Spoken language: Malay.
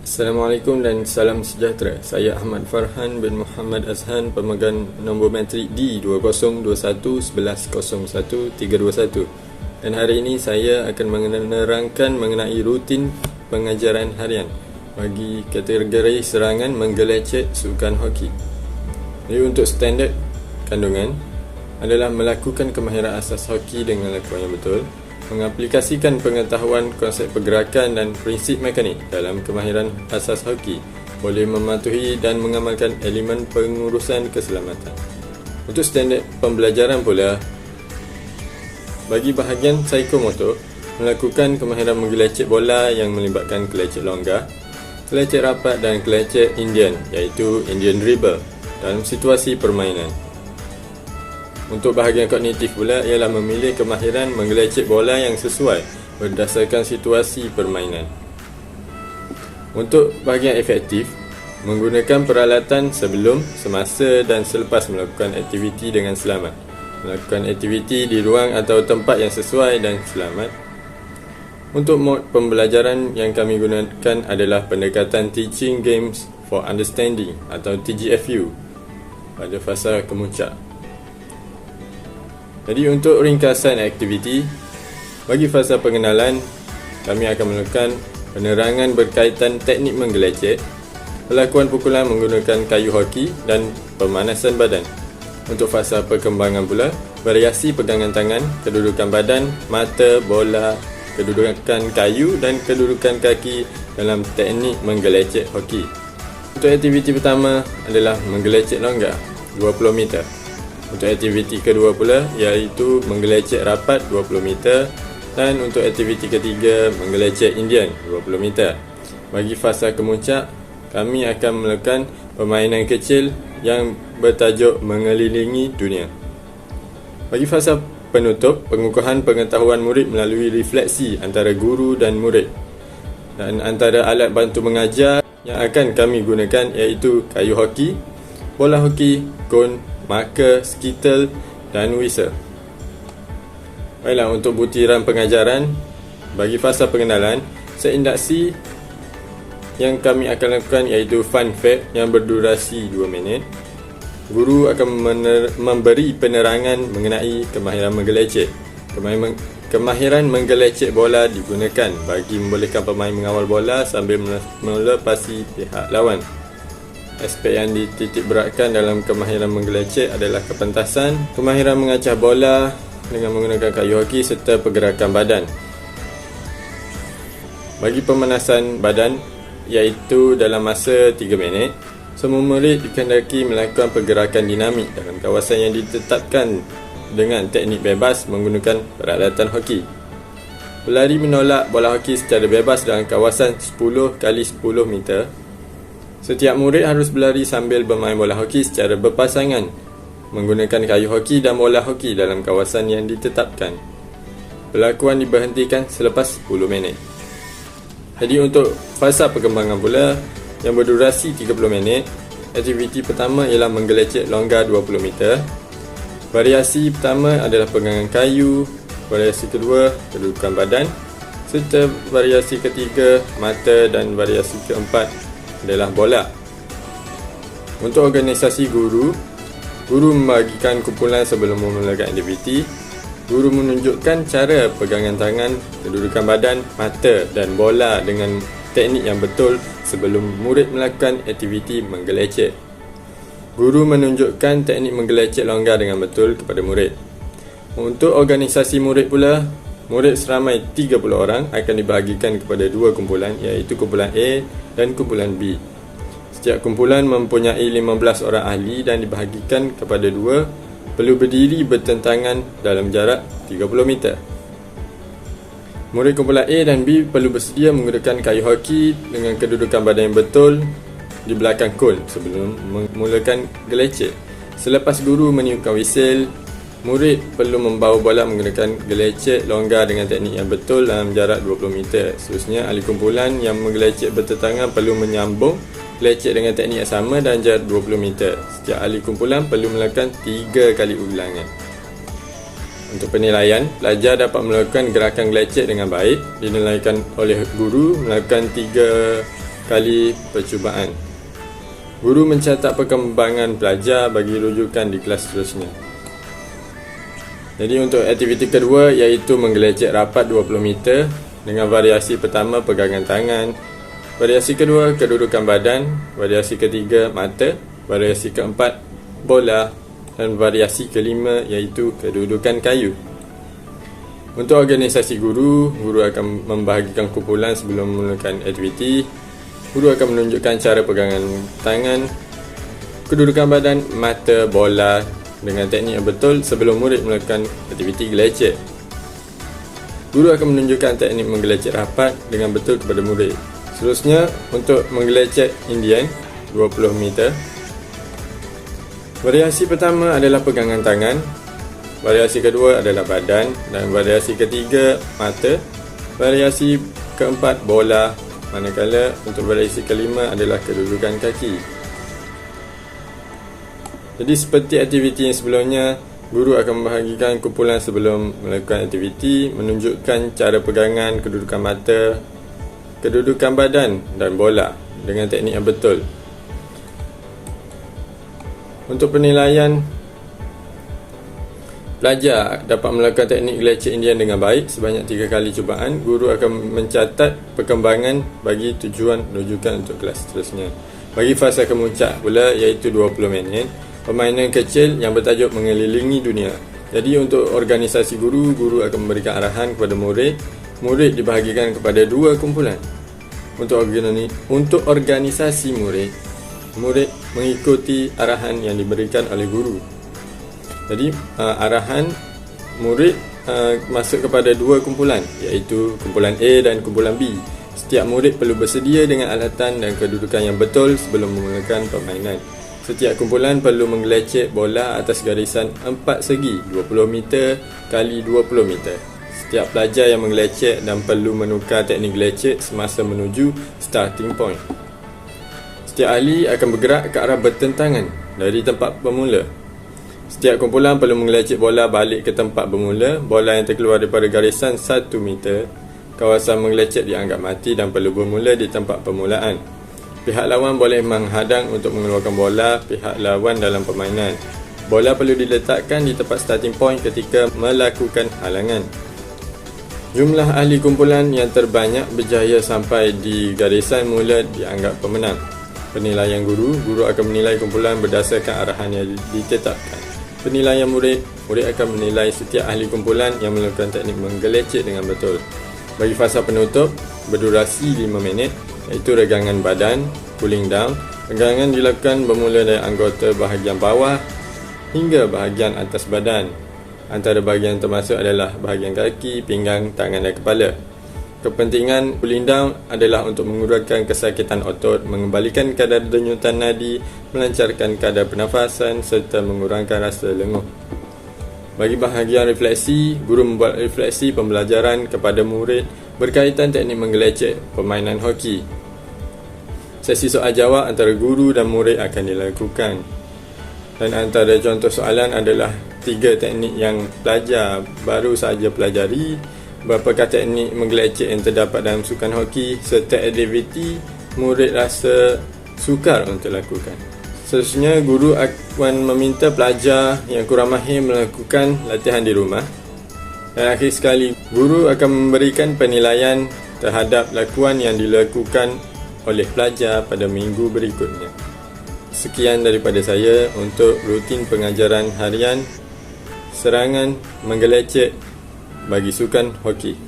Assalamualaikum dan salam sejahtera. Saya Ahmad Farhan bin Muhammad Azhan, pemegang nombor matrik D20211101 dan hari ini saya akan menerangkan mengenai rutin pengajaran harian bagi kategori serangan menggelecek sukan hoki. Jadi untuk standard kandungan adalah melakukan kemahiran asas hoki dengan lakuan yang betul, mengaplikasikan pengetahuan konsep pergerakan dan prinsip mekanik dalam kemahiran asas hoki, boleh mematuhi dan mengamalkan elemen pengurusan keselamatan. Untuk standard pembelajaran pula, bagi bahagian psikomotor, melakukan kemahiran menggelecek bola yang melibatkan gelecek longgar, gelecek rapat dan gelecek Indian, iaitu Indian dribble dalam situasi permainan. Untuk bahagian kognitif pula ialah memilih kemahiran menggelecek bola yang sesuai berdasarkan situasi permainan. Untuk bahagian efektif, menggunakan peralatan sebelum, semasa dan selepas melakukan aktiviti dengan selamat. Melakukan aktiviti di ruang atau tempat yang sesuai dan selamat. Untuk mod pembelajaran yang kami gunakan adalah pendekatan Teaching Games for Understanding atau TGFU pada fasa kemuncak. Jadi untuk ringkasan aktiviti, bagi fasa pengenalan, kami akan melakukan penerangan berkaitan teknik menggelecek, pelakuan pukulan menggunakan kayu hoki dan pemanasan badan. Untuk fasa perkembangan pula, variasi pegangan tangan, kedudukan badan, mata, bola, kedudukan kayu dan kedudukan kaki dalam teknik menggelecek hoki. Untuk aktiviti pertama adalah menggelecek longgar 20 meter. Untuk aktiviti kedua pula iaitu menggelecek rapat 20 meter dan untuk aktiviti ketiga menggelecek Indian 20 meter. Bagi fasa kemuncak, kami akan melakukan permainan kecil yang bertajuk mengelilingi dunia. Bagi fasa penutup, pengukuhan pengetahuan murid melalui refleksi antara guru dan murid, dan antara alat bantu mengajar yang akan kami gunakan iaitu kayu hoki, bola hoki, kon, marker, skittle dan whistle. Baiklah, untuk butiran pengajaran bagi fasa pengenalan, seindaksi yang kami akan lakukan iaitu fun fact yang berdurasi 2 minit. Guru akan memberi penerangan mengenai kemahiran menggelecek. Kemahiran menggelecek bola digunakan bagi membolehkan pemain mengawal bola sambil melepasi pihak lawan. Aspek yang dititik beratkan dalam kemahiran menggelecek adalah kepentasan, kemahiran mengacah bola dengan menggunakan kayu hoki serta pergerakan badan. Bagi pemanasan badan iaitu dalam masa 3 minit, semua murid dikehendaki melakukan pergerakan dinamik dalam kawasan yang ditetapkan dengan teknik bebas menggunakan peralatan hoki. Pelari menolak bola hoki secara bebas dalam kawasan 10 x 10 meter. Setiap murid harus berlari sambil bermain bola hoki secara berpasangan menggunakan kayu hoki dan bola hoki dalam kawasan yang ditetapkan. Pelakuan diberhentikan selepas 10 minit. Jadi untuk fasa perkembangan pula yang berdurasi 30 minit, aktiviti pertama ialah menggelecek longgar 20 meter. Variasi pertama adalah pegangan kayu, variasi kedua kedudukan badan, serta variasi ketiga mata dan variasi keempat adalah bola. Untuk organisasi guru membagikan kumpulan sebelum memulakan aktiviti. Guru menunjukkan cara pegangan tangan, kedudukan badan, mata dan bola dengan teknik yang betul sebelum murid melakukan aktiviti menggelecek. Guru menunjukkan teknik menggelecek longgar dengan betul kepada murid. Untuk organisasi murid pula, murid seramai 30 orang akan dibahagikan kepada 2 kumpulan iaitu kumpulan A dan kumpulan B. Setiap kumpulan mempunyai 15 orang ahli dan dibahagikan kepada 2, perlu berdiri bertentangan dalam jarak 30 meter. Murid kumpulan A dan B perlu bersedia menggunakan kayu hoki dengan kedudukan badan yang betul di belakang kon sebelum memulakan gelecek. Selepas guru meniupkan whistle, murid perlu membawa bola menggunakan gelecek longgar dengan teknik yang betul dalam jarak 20 meter. Seterusnya, ahli kumpulan yang menggelecek bertentangan perlu menyambung gelecek dengan teknik yang sama dan jarak 20 meter. Setiap ahli kumpulan perlu melakukan 3 kali ulangan. Untuk penilaian, pelajar dapat melakukan gerakan gelecek dengan baik, dinilaikan oleh guru melakukan 3 kali percubaan. Guru mencatat perkembangan pelajar bagi rujukan di kelas seterusnya. Jadi untuk aktiviti kedua iaitu menggelecek rapat 20 meter dengan variasi pertama pegangan tangan, variasi kedua kedudukan badan, variasi ketiga mata, variasi keempat bola dan variasi kelima iaitu kedudukan kayu. Untuk organisasi guru akan membahagikan kumpulan sebelum memulakan aktiviti. Guru akan menunjukkan cara pegangan tangan, kedudukan badan, mata, bola dengan teknik yang betul sebelum murid melakukan aktiviti gelecek. Guru akan menunjukkan teknik menggelecek rapat dengan betul kepada murid. Seterusnya, untuk menggelecek Indian 20 meter. Variasi pertama adalah pegangan tangan, variasi kedua adalah badan dan variasi ketiga mata, variasi keempat bola, manakala untuk variasi kelima adalah kedudukan kaki. Jadi seperti aktiviti yang sebelumnya, guru akan membahagikan kumpulan sebelum melakukan aktiviti, menunjukkan cara pegangan, kedudukan mata, kedudukan badan dan bola dengan teknik yang betul. Untuk penilaian, pelajar dapat melakukan teknik gelecek Indian dengan baik sebanyak 3 kali cubaan. Guru akan mencatat perkembangan bagi tujuan rujukan untuk kelas seterusnya. Bagi fasa kemuncak pula iaitu 20 minit, permainan kecil yang bertajuk mengelilingi dunia. Jadi untuk organisasi guru akan memberikan arahan kepada murid. Murid dibahagikan kepada 2 kumpulan. Untuk organisasi murid mengikuti arahan yang diberikan oleh guru. Jadi arahan murid masuk kepada 2 kumpulan iaitu kumpulan A dan kumpulan B. Setiap murid perlu bersedia dengan alatan dan kedudukan yang betul sebelum memulakan permainan. Setiap kumpulan perlu menggelecek bola atas garisan 4 segi 20 meter kali 20 meter. Setiap pelajar yang menggelecek dan perlu menukar teknik gelecek semasa menuju starting point. Setiap ahli akan bergerak ke arah bertentangan dari tempat bermula. Setiap kumpulan perlu menggelecek bola balik ke tempat bermula. Bola yang terkeluar daripada garisan 1 meter, kawasan menggelecek dianggap mati dan perlu bermula di tempat permulaan. Pihak lawan boleh menghadang untuk mengeluarkan bola pihak lawan dalam permainan. Bola perlu diletakkan di tempat starting point ketika melakukan halangan. Jumlah ahli kumpulan yang terbanyak berjaya sampai di garisan mula dianggap pemenang. Penilaian guru akan menilai kumpulan berdasarkan arahan yang ditetapkan. Penilaian murid akan menilai setiap ahli kumpulan yang melakukan teknik menggelecek dengan betul. Bagi fasa penutup berdurasi 5 minit iaitu regangan badan, cooling down. Regangan dilakukan bermula dari anggota bahagian bawah hingga bahagian atas badan. Antara bahagian termasuk adalah bahagian kaki, pinggang, tangan dan kepala. Kepentingan cooling down adalah untuk mengurangkan kesakitan otot, mengembalikan kadar denyutan nadi, melancarkan kadar pernafasan serta mengurangkan rasa lenguh. Bagi bahagian refleksi, guru membuat refleksi pembelajaran kepada murid berkaitan teknik menggelecek permainan hoki. Sesi soal jawab antara guru dan murid akan dilakukan. Dan antara contoh soalan adalah 3 teknik yang pelajar baru saja pelajari, berapakah teknik menggelecek yang terdapat dalam sukan hoki, serta aktiviti murid rasa sukar untuk lakukan. Seterusnya, guru akan meminta pelajar yang kurang mahir melakukan latihan di rumah. Dan akhir sekali, guru akan memberikan penilaian terhadap lakuan yang dilakukan oleh pelajar pada minggu berikutnya. Sekian daripada saya untuk rutin pengajaran harian serangan menggelecek bagi sukan hoki.